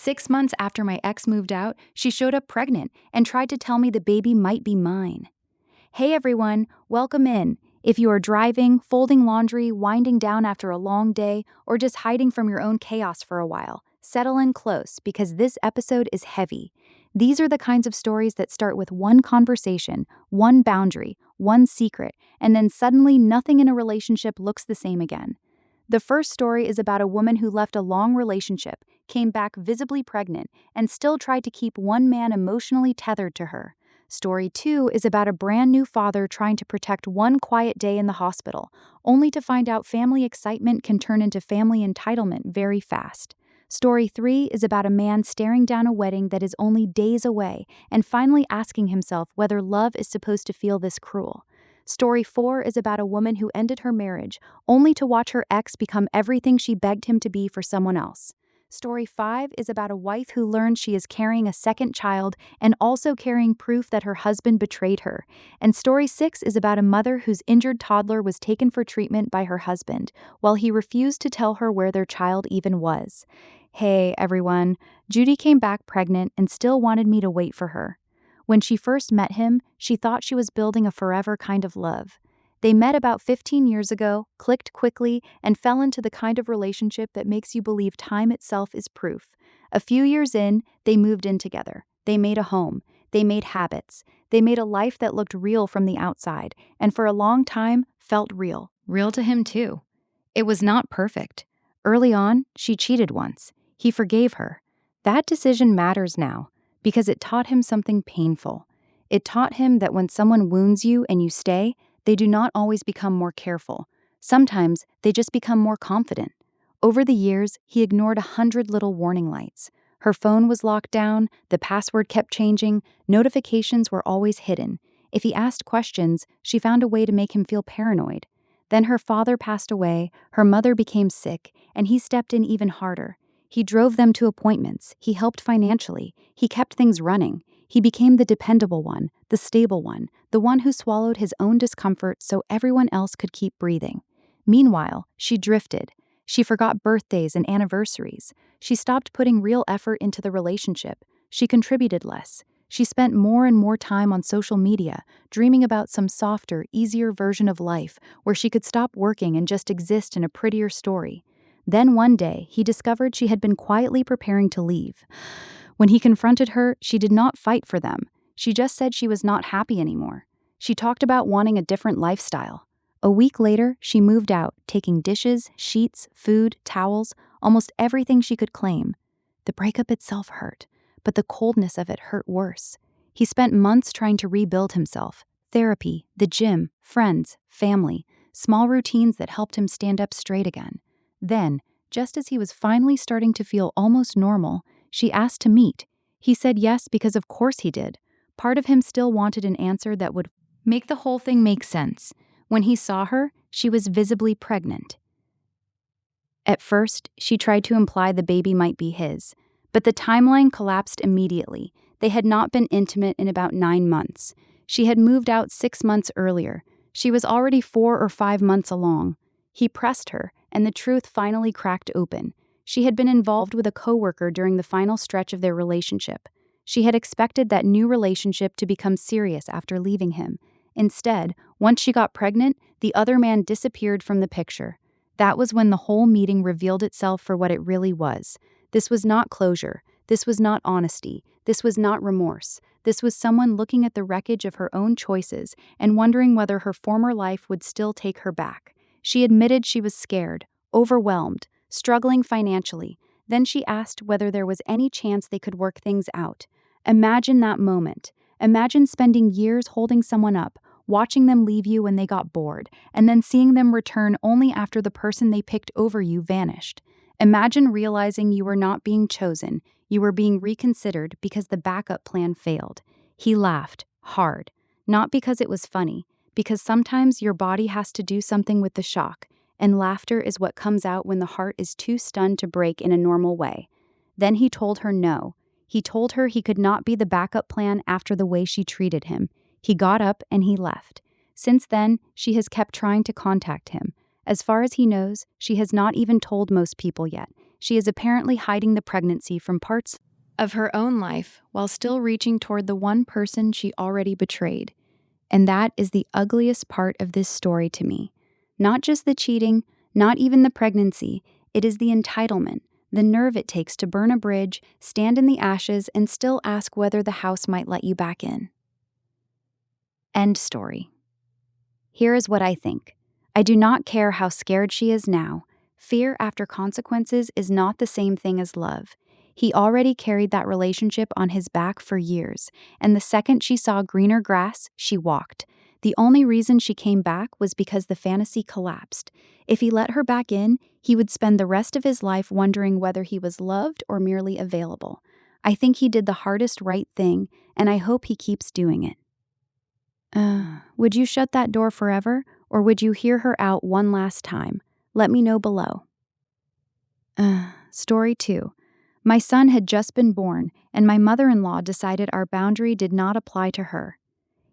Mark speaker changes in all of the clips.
Speaker 1: 6 months after my ex moved out, she showed up pregnant and tried to tell me the baby might be mine. Hey everyone, welcome in. If you are driving, folding laundry, winding down after a long day, or just hiding from your own chaos for a while, settle in close because this episode is heavy. These are the kinds of stories that start with one conversation, one boundary, one secret, and then suddenly nothing in a relationship looks the same again. The first story is about a woman who left a long relationship, came back visibly pregnant, and still tried to keep one man emotionally tethered to her. Story 2 is about a brand new father trying to protect one quiet day in the hospital, only to find out family excitement can turn into family entitlement very fast. Story 3 is about a man staring down a wedding that is only days away and finally asking himself whether love is supposed to feel this cruel. Story 4 is about a woman who ended her marriage only to watch her ex become everything she begged him to be for someone else. Story 5 is about a wife who learns she is carrying a second child and also carrying proof that her husband betrayed her. And Story 6 is about a mother whose injured toddler was taken for treatment by her husband, while he refused to tell her where their child even was. Hey everyone, Judy came back pregnant and still wanted me to wait for her. When she first met him, she thought she was building a forever kind of love. They met about 15 years ago, clicked quickly, and fell into the kind of relationship that makes you believe time itself is proof. A few years in, they moved in together. They made a home. They made habits. They made a life that looked real from the outside, and for a long time, felt real. Real to him, too. It was not perfect. Early on, she cheated once. He forgave her. That decision matters now, because it taught him something painful. It taught him that when someone wounds you and you stay, they do not always become more careful. Sometimes they just become more confident. Over the years, he ignored 100 little warning lights. Her phone was locked down, the password kept changing, notifications were always hidden. If he asked questions, she found a way to make him feel paranoid. Then her father passed away, her mother became sick, and he stepped in even harder. He drove them to appointments, he helped financially, he kept things running. He became the dependable one, the stable one, the one who swallowed his own discomfort so everyone else could keep breathing. Meanwhile, she drifted. She forgot birthdays and anniversaries. She stopped putting real effort into the relationship. She contributed less. She spent more and more time on social media, dreaming about some softer, easier version of life where she could stop working and just exist in a prettier story. Then one day, he discovered she had been quietly preparing to leave. When he confronted her, she did not fight for them. She just said she was not happy anymore. She talked about wanting a different lifestyle. A week later, she moved out, taking dishes, sheets, food, towels, almost everything she could claim. The breakup itself hurt, but the coldness of it hurt worse. He spent months trying to rebuild himself. Therapy, the gym, friends, family, small routines that helped him stand up straight again. Then, just as he was finally starting to feel almost normal, she asked to meet. He said yes because of course he did. Part of him still wanted an answer that would make the whole thing make sense. When he saw her, she was visibly pregnant. At first, she tried to imply the baby might be his, but the timeline collapsed immediately. They had not been intimate in about 9 months. She had moved out 6 months earlier. She was already 4 or 5 months along. He pressed her, and the truth finally cracked open. She had been involved with a coworker during the final stretch of their relationship. She had expected that new relationship to become serious after leaving him. Instead, once she got pregnant, the other man disappeared from the picture. That was when the whole meeting revealed itself for what it really was. This was not closure. This was not honesty. This was not remorse. This was someone looking at the wreckage of her own choices and wondering whether her former life would still take her back. She admitted she was scared, overwhelmed, struggling financially. Then she asked whether there was any chance they could work things out. Imagine that moment. Imagine spending years holding someone up, watching them leave you when they got bored, and then seeing them return only after the person they picked over you vanished. Imagine realizing you were not being chosen, you were being reconsidered because the backup plan failed. He laughed, hard. Not because it was funny, because sometimes your body has to do something with the shock, and laughter is what comes out when the heart is too stunned to break in a normal way. Then he told her no. He told her he could not be the backup plan after the way she treated him. He got up and he left. Since then, she has kept trying to contact him. As far as he knows, she has not even told most people yet. She is apparently hiding the pregnancy from parts of her own life while still reaching toward the one person she already betrayed. And that is the ugliest part of this story to me. Not just the cheating, not even the pregnancy, it is the entitlement, the nerve it takes to burn a bridge, stand in the ashes, and still ask whether the house might let you back in. End story. Here is what I think. I do not care how scared she is now. Fear after consequences is not the same thing as love. He already carried that relationship on his back for years, and the second she saw greener grass, she walked. The only reason she came back was because the fantasy collapsed. If he let her back in, he would spend the rest of his life wondering whether he was loved or merely available. I think he did the hardest right thing, and I hope he keeps doing it. Would you shut that door forever, or would you hear her out one last time? Let me know below. Story 2. My son had just been born, and my mother-in-law decided our boundary did not apply to her.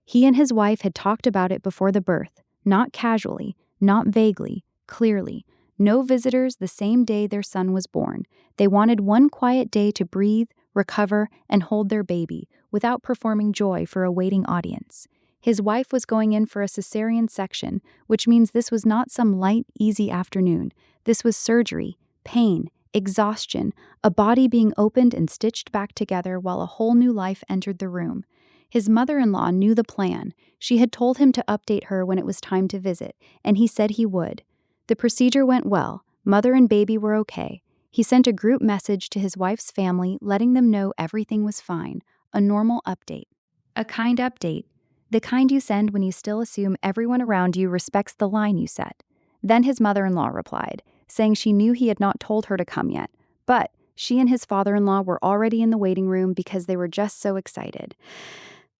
Speaker 1: He and his wife had talked about it before the birth, not casually, not vaguely, clearly. No visitors the same day their son was born. They wanted one quiet day to breathe, recover, and hold their baby, without performing joy for a waiting audience. His wife was going in for a cesarean section, which means this was not some light, easy afternoon. This was surgery, pain, exhaustion, a body being opened and stitched back together while a whole new life entered the room. His mother-in-law knew the plan. She had told him to update her when it was time to visit, and he said he would. The procedure went well. Mother and baby were okay. He sent a group message to his wife's family letting them know everything was fine, a normal update. A kind update. The kind you send when you still assume everyone around you respects the line you set. Then his mother-in-law replied, saying she knew he had not told her to come yet, but she and his father-in-law were already in the waiting room because they were just so excited.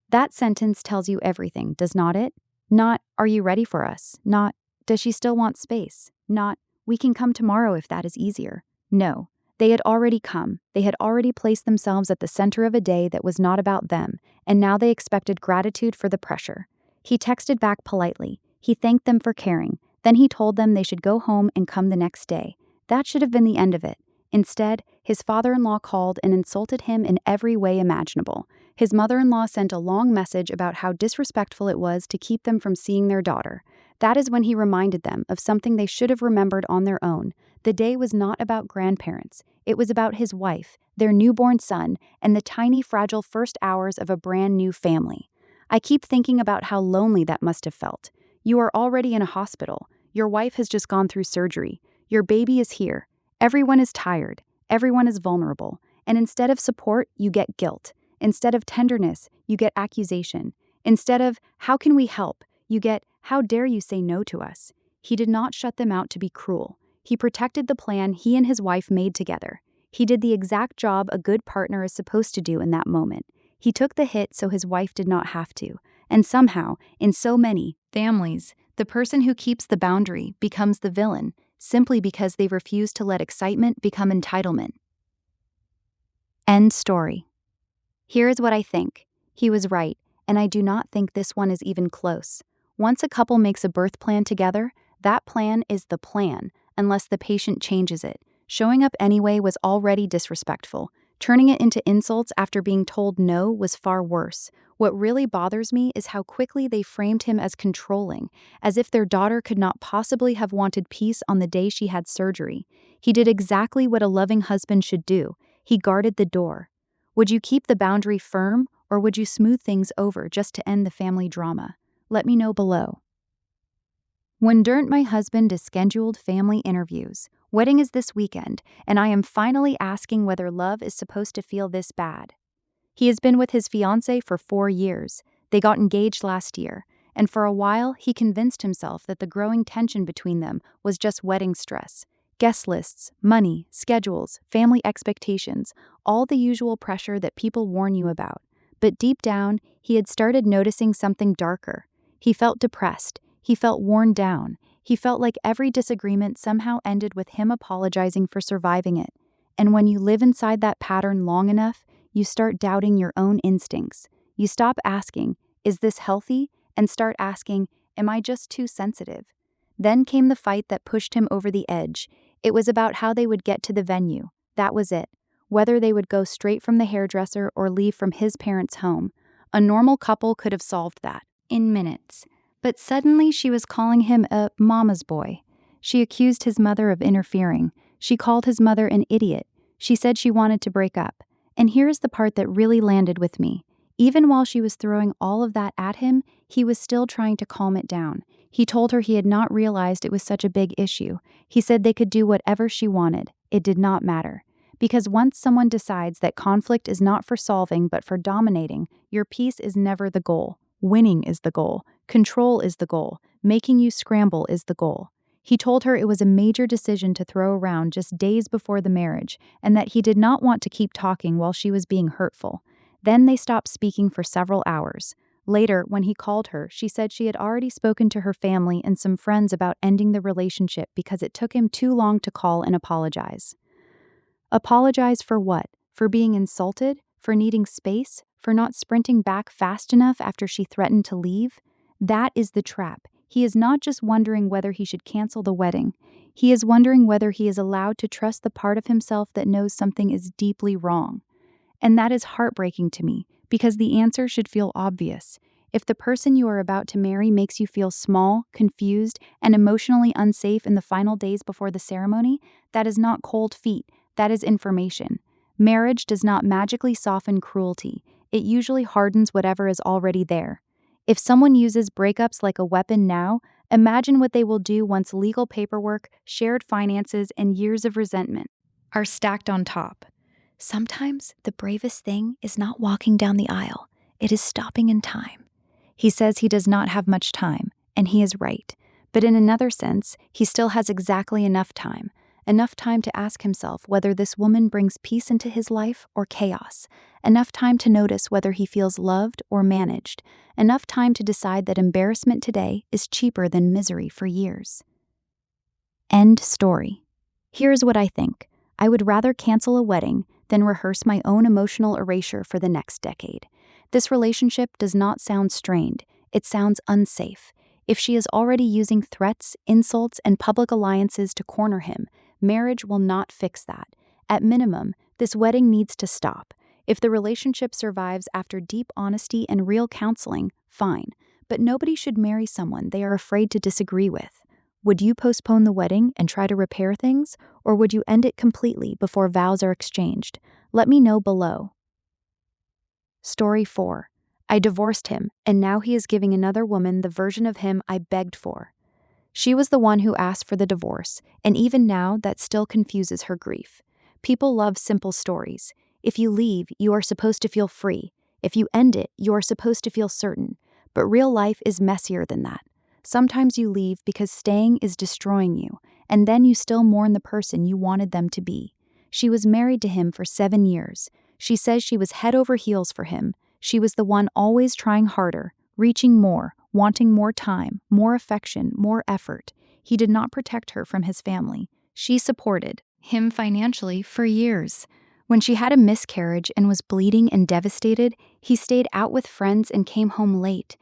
Speaker 1: That sentence tells you everything, does not it? Not, are you ready for us? Not, does she still want space? Not, we can come tomorrow if that is easier. No. They had already come. They had already placed themselves at the center of a day that was not about them, and now they expected gratitude for the pressure. He texted back politely. He thanked them for caring. Then he told them they should go home and come the next day. That should have been the end of it. Instead, his father-in-law called and insulted him in every way imaginable. His mother-in-law sent a long message about how disrespectful it was to keep them from seeing their daughter. That is when he reminded them of something they should have remembered on their own. The day was not about grandparents. It was about his wife, their newborn son, and the tiny, fragile first hours of a brand new family. I keep thinking about how lonely that must have felt. You are already in a hospital. Your wife has just gone through surgery. Your baby is here. Everyone is tired. Everyone is vulnerable. And instead of support, you get guilt. Instead of tenderness, you get accusation. Instead of, how can we help? You get, how dare you say no to us? He did not shut them out to be cruel. He protected the plan he and his wife made together. He did the exact job a good partner is supposed to do in that moment. He took the hit so his wife did not have to. And somehow, in so many families, the person who keeps the boundary becomes the villain, simply because they refuse to let excitement become entitlement. End story. Here is what I think. He was right, and I do not think this one is even close. Once a couple makes a birth plan together, that plan is the plan, unless the patient changes it. Showing up anyway was already disrespectful. Turning it into insults after being told no was far worse. What really bothers me is how quickly they framed him as controlling, as if their daughter could not possibly have wanted peace on the day she had surgery. He did exactly what a loving husband should do. He guarded the door. Would you keep the boundary firm, or would you smooth things over just to end the family drama? Let me know below. When durnt my husband is scheduled family interviews. Wedding is this weekend, and I am finally asking whether love is supposed to feel this bad. He has been with his fiancée for 4 years. They got engaged last year, and for a while he convinced himself that the growing tension between them was just wedding stress. Guest lists, money, schedules, family expectations, all the usual pressure that people warn you about. But deep down, he had started noticing something darker. He felt depressed. He felt worn down. He felt like every disagreement somehow ended with him apologizing for surviving it. And when you live inside that pattern long enough, you start doubting your own instincts. You stop asking, is this healthy? And start asking, am I just too sensitive? Then came the fight that pushed him over the edge. It was about how they would get to the venue. That was it. Whether they would go straight from the hairdresser or leave from his parents' home. A normal couple could have solved that in minutes. But suddenly she was calling him a mama's boy. She accused his mother of interfering. She called his mother an idiot. She said she wanted to break up. And here's the part that really landed with me. Even while she was throwing all of that at him, he was still trying to calm it down. He told her he had not realized it was such a big issue. He said they could do whatever she wanted. It did not matter. Because once someone decides that conflict is not for solving but for dominating, your peace is never the goal. Winning is the goal. Control is the goal. Making you scramble is the goal. He told her it was a major decision to throw around just days before the marriage, and that he did not want to keep talking while she was being hurtful. Then they stopped speaking for several hours. Later, when he called her, she said she had already spoken to her family and some friends about ending the relationship because it took him too long to call and apologize. Apologize for what? For being insulted? For needing space? For not sprinting back fast enough after she threatened to leave? That is the trap. He is not just wondering whether he should cancel the wedding. He is wondering whether he is allowed to trust the part of himself that knows something is deeply wrong. And that is heartbreaking to me, because the answer should feel obvious. If the person you are about to marry makes you feel small, confused, and emotionally unsafe in the final days before the ceremony, that is not cold feet, that is information. Marriage does not magically soften cruelty. It usually hardens whatever is already there. If someone uses breakups like a weapon now, imagine what they will do once legal paperwork, shared finances, and years of resentment are stacked on top. Sometimes the bravest thing is not walking down the aisle, it is stopping in time. He says he does not have much time, and he is right. But in another sense, he still has exactly enough time to ask himself whether this woman brings peace into his life or chaos, enough time to notice whether he feels loved or managed, enough time to decide that embarrassment today is cheaper than misery for years. End story. Here's what I think. I would rather cancel a wedding than rehearse my own emotional erasure for the next decade. This relationship does not sound strained. It sounds unsafe. If she is already using threats, insults, and public alliances to corner him, marriage will not fix that. At minimum, this wedding needs to stop. If the relationship survives after deep honesty and real counseling, fine. But nobody should marry someone they are afraid to disagree with. Would you postpone the wedding and try to repair things, or would you end it completely before vows are exchanged? Let me know below. Story 4. I divorced him, and now he is giving another woman the version of him I begged for. She was the one who asked for the divorce, and even now that still confuses her grief. People love simple stories. If you leave, you are supposed to feel free. If you end it, you are supposed to feel certain. But real life is messier than that. Sometimes you leave because staying is destroying you, and then you still mourn the person you wanted them to be. She was married to him for 7 years. She says she was head over heels for him. She was the one always trying harder, reaching more, wanting more time, more affection, more effort. He did not protect her from his family. She supported him financially for years. When she had a miscarriage and was bleeding and devastated, he stayed out with friends and came home late.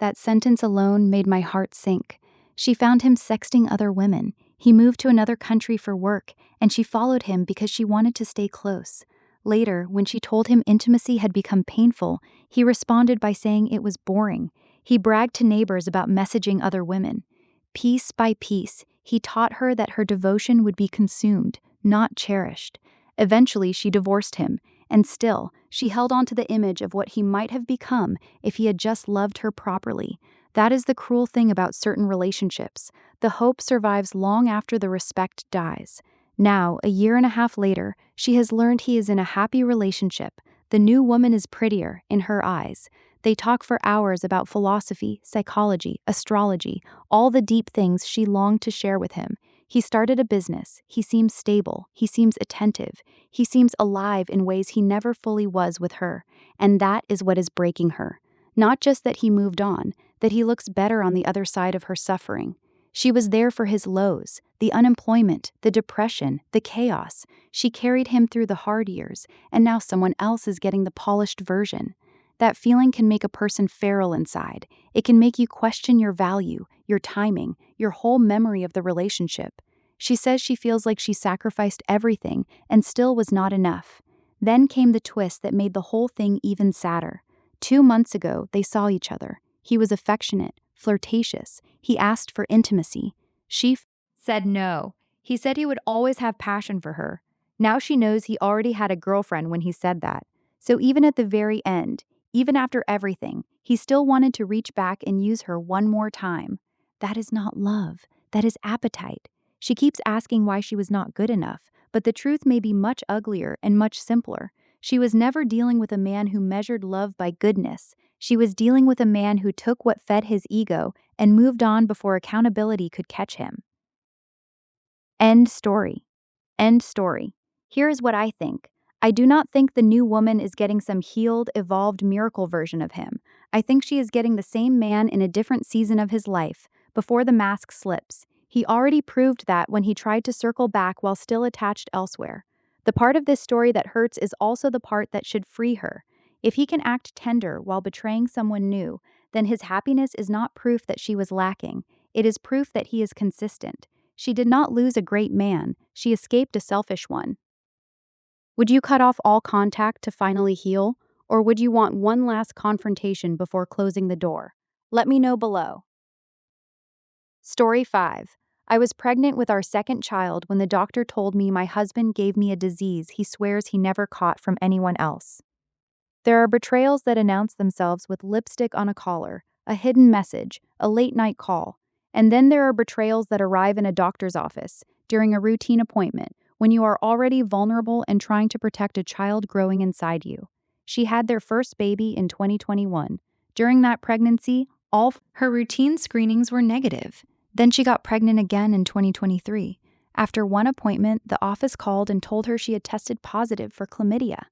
Speaker 1: That sentence alone made my heart sink. She found him sexting other women. He moved to another country for work, and she followed him because she wanted to stay close. Later, when she told him intimacy had become painful, he responded by saying it was boring. He bragged to neighbors about messaging other women. Piece by piece, he taught her that her devotion would be consumed, not cherished. Eventually, she divorced him, and still, she held on to the image of what he might have become if he had just loved her properly. That is the cruel thing about certain relationships. The hope survives long after the respect dies. Now, a year and a half later, she has learned he is in a happy relationship. The new woman is prettier, in her eyes. They talk for hours about philosophy, psychology, astrology, all the deep things she longed to share with him. He started a business. He seems stable. He seems attentive. He seems alive in ways he never fully was with her. And that is what is breaking her. Not just that he moved on, that he looks better on the other side of her suffering. She was there for his lows, the unemployment, the depression, the chaos. She carried him through the hard years, and now someone else is getting the polished version. That feeling can make a person feral inside. It can make you question your value, your timing, your whole memory of the relationship. She says she feels like she sacrificed everything and still was not enough. Then came the twist that made the whole thing even sadder. 2 months ago, they saw each other. He was affectionate, flirtatious. He asked for intimacy. She said no. He said he would always have passion for her. Now she knows he already had a girlfriend when he said that. So even at the very end, even after everything, he still wanted to reach back and use her one more time. That is not love. That is appetite. She keeps asking why she was not good enough, but the truth may be much uglier and much simpler. She was never dealing with a man who measured love by goodness. She was dealing with a man who took what fed his ego and moved on before accountability could catch him. End story. End story. Here is what I think. I do not think the new woman is getting some healed, evolved miracle version of him. I think she is getting the same man in a different season of his life, before the mask slips. He already proved that when he tried to circle back while still attached elsewhere. The part of this story that hurts is also the part that should free her. If he can act tender while betraying someone new, then his happiness is not proof that she was lacking. It is proof that he is consistent. She did not lose a great man, she escaped a selfish one. Would you cut off all contact to finally heal, or would you want one last confrontation before closing the door? Let me know below. Story 5. I was pregnant with our second child when the doctor told me my husband gave me a disease he swears he never caught from anyone else. There are betrayals that announce themselves with lipstick on a collar, a hidden message, a late-night call. And then there are betrayals that arrive in a doctor's office, during a routine appointment, when you are already vulnerable and trying to protect a child growing inside you. She had their first baby in 2021. During that pregnancy, all her routine screenings were negative. Then she got pregnant again in 2023. After one appointment, the office called and told her she had tested positive for chlamydia.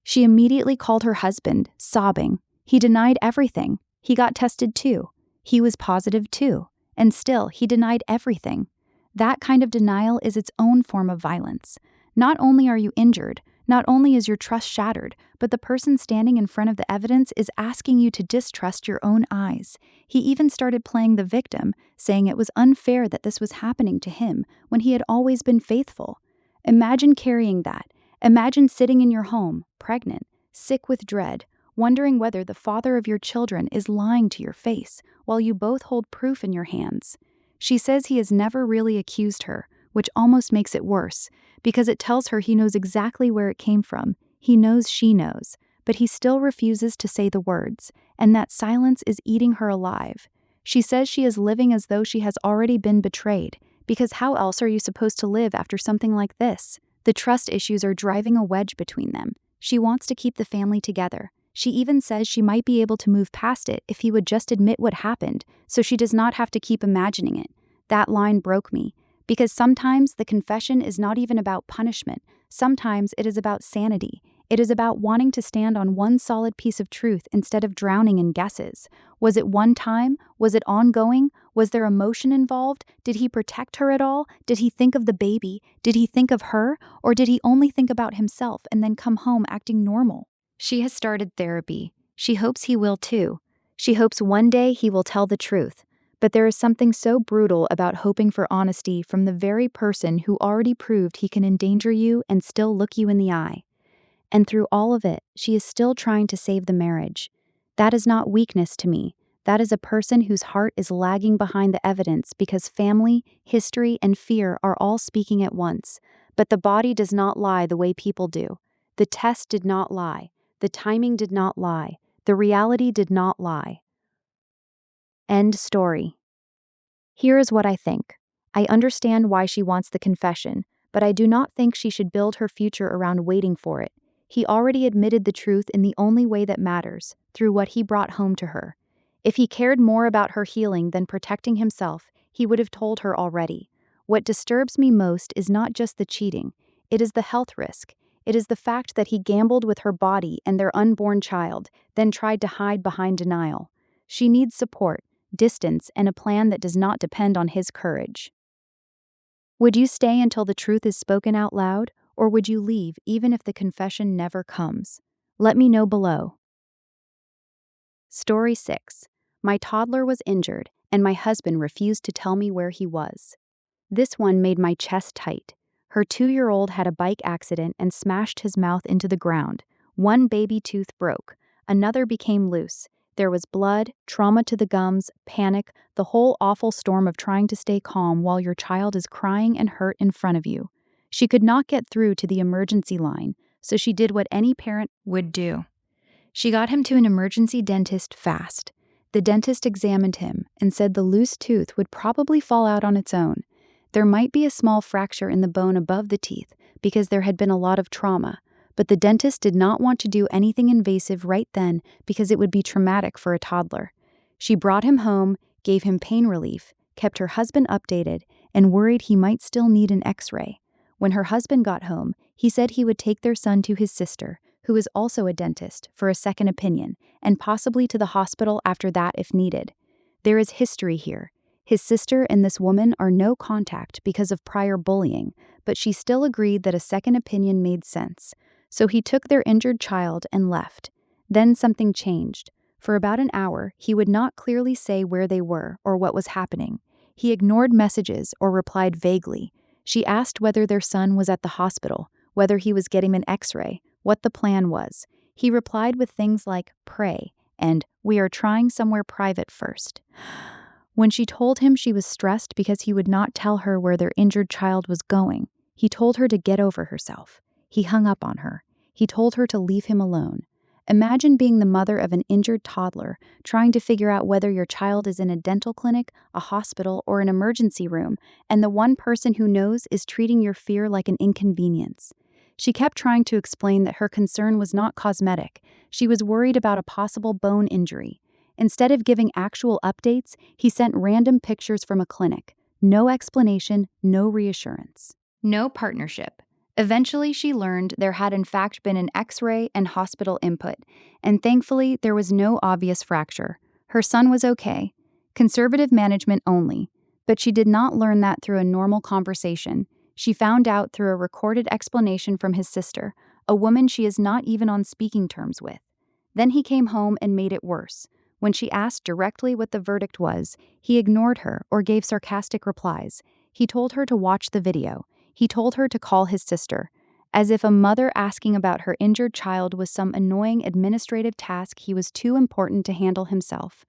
Speaker 1: She immediately called her husband, sobbing. He denied everything. He got tested too. He was positive too. And still, he denied everything. That kind of denial is its own form of violence. Not only are you injured, not only is your trust shattered, but the person standing in front of the evidence is asking you to distrust your own eyes. He even started playing the victim, saying it was unfair that this was happening to him when he had always been faithful. Imagine carrying that. Imagine sitting in your home, pregnant, sick with dread, wondering whether the father of your children is lying to your face while you both hold proof in your hands. She says he has never really accused her, which almost makes it worse, because it tells her he knows exactly where it came from. He knows she knows, but he still refuses to say the words, and that silence is eating her alive. She says she is living as though she has already been betrayed, because how else are you supposed to live after something like this? The trust issues are driving a wedge between them. She wants to keep the family together. She even says she might be able to move past it if he would just admit what happened, so she does not have to keep imagining it. That line broke me, because sometimes the confession is not even about punishment. Sometimes it is about sanity. It is about wanting to stand on one solid piece of truth instead of drowning in guesses. Was it one time? Was it ongoing? Was there emotion involved? Did he protect her at all? Did he think of the baby? Did he think of her? Or did he only think about himself and then come home acting normal? She has started therapy. She hopes he will too. She hopes one day he will tell the truth. But there is something so brutal about hoping for honesty from the very person who already proved he can endanger you and still look you in the eye. And through all of it, she is still trying to save the marriage. That is not weakness to me. That is a person whose heart is lagging behind the evidence because family, history, and fear are all speaking at once. But the body does not lie the way people do. The test did not lie. The timing did not lie. The reality did not lie. End story. Here is what I think. I understand why she wants the confession, but I do not think she should build her future around waiting for it. He already admitted the truth in the only way that matters, through what he brought home to her. If he cared more about her healing than protecting himself, he would have told her already. What disturbs me most is not just the cheating. It is the health risk. It is the fact that he gambled with her body and their unborn child, then tried to hide behind denial. She needs support, distance, and a plan that does not depend on his courage. Would you stay until the truth is spoken out loud, or would you leave even if the confession never comes? Let me know below. Story 6. My toddler was injured, and my husband refused to tell me where he was. This one made my chest tight. Her 2-year-old had a bike accident and smashed his mouth into the ground. One baby tooth broke. Another became loose. There was blood, trauma to the gums, panic, the whole awful storm of trying to stay calm while your child is crying and hurt in front of you. She could not get through to the emergency line, so she did what any parent would do. She got him to an emergency dentist fast. The dentist examined him and said the loose tooth would probably fall out on its own. There might be a small fracture in the bone above the teeth because there had been a lot of trauma, but the dentist did not want to do anything invasive right then because it would be traumatic for a toddler. She brought him home, gave him pain relief, kept her husband updated, and worried he might still need an X-ray. When her husband got home, he said he would take their son to his sister, who is also a dentist, for a second opinion, and possibly to the hospital after that if needed. There is history here. His sister and this woman are no contact because of prior bullying, but she still agreed that a second opinion made sense. So he took their injured child and left. Then something changed. For about an hour, he would not clearly say where they were or what was happening. He ignored messages or replied vaguely. She asked whether their son was at the hospital, whether he was getting an X-ray, what the plan was. He replied with things like, "Pray," and "We are trying somewhere private first." When she told him she was stressed because he would not tell her where their injured child was going, he told her to get over herself. He hung up on her. He told her to leave him alone. Imagine being the mother of an injured toddler, trying to figure out whether your child is in a dental clinic, a hospital, or an emergency room, and the one person who knows is treating your fear like an inconvenience. She kept trying to explain that her concern was not cosmetic. She was worried about a possible bone injury. Instead of giving actual updates, he sent random pictures from a clinic. No explanation, no reassurance. No partnership. Eventually, she learned there had in fact been an X-ray and hospital input, and thankfully, there was no obvious fracture. Her son was okay. Conservative management only. But she did not learn that through a normal conversation. She found out through a recorded explanation from his sister, a woman she is not even on speaking terms with. Then he came home and made it worse. When she asked directly what the verdict was, he ignored her or gave sarcastic replies. He told her to watch the video. He told her to call his sister, as if a mother asking about her injured child was some annoying administrative task he was too important to handle himself.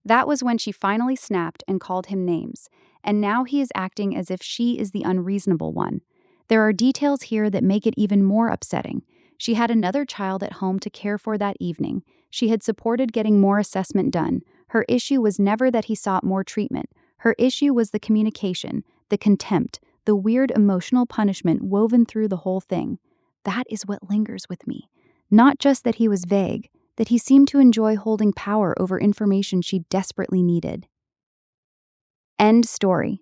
Speaker 1: That was when she finally snapped and called him names, and now he is acting as if she is the unreasonable one. There are details here that make it even more upsetting. She had another child at home to care for that evening. She had supported getting more assessment done. Her issue was never that he sought more treatment. Her issue was the communication, the contempt, the weird emotional punishment woven through the whole thing. That is what lingers with me. Not just that he was vague, that he seemed to enjoy holding power over information she desperately needed. End story.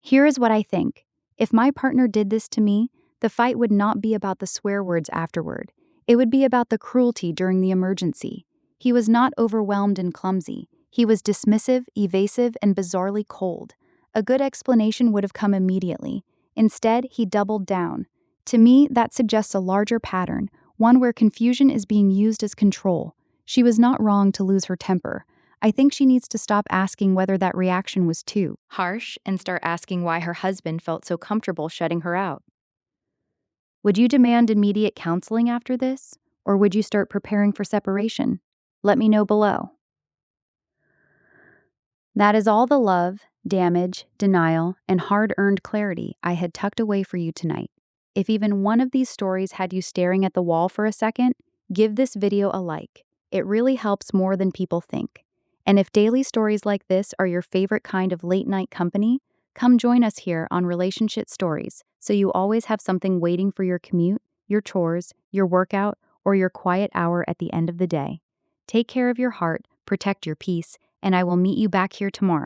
Speaker 1: Here is what I think. If my partner did this to me, the fight would not be about the swear words afterward. It would be about the cruelty during the emergency. He was not overwhelmed and clumsy. He was dismissive, evasive, and bizarrely cold. A good explanation would have come immediately. Instead, he doubled down. To me, that suggests a larger pattern, one where confusion is being used as control. She was not wrong to lose her temper. I think she needs to stop asking whether that reaction was too harsh and start asking why her husband felt so comfortable shutting her out. Would you demand immediate counseling after this, or would you start preparing for separation? Let me know below. That is all the love, damage, denial, and hard-earned clarity I had tucked away for you tonight. If even one of these stories had you staring at the wall for a second, give this video a like. It really helps more than people think. And if daily stories like this are your favorite kind of late-night company, come join us here on Relationship Stories so you always have something waiting for your commute, your chores, your workout, or your quiet hour at the end of the day. Take care of your heart, protect your peace, and I will meet you back here tomorrow.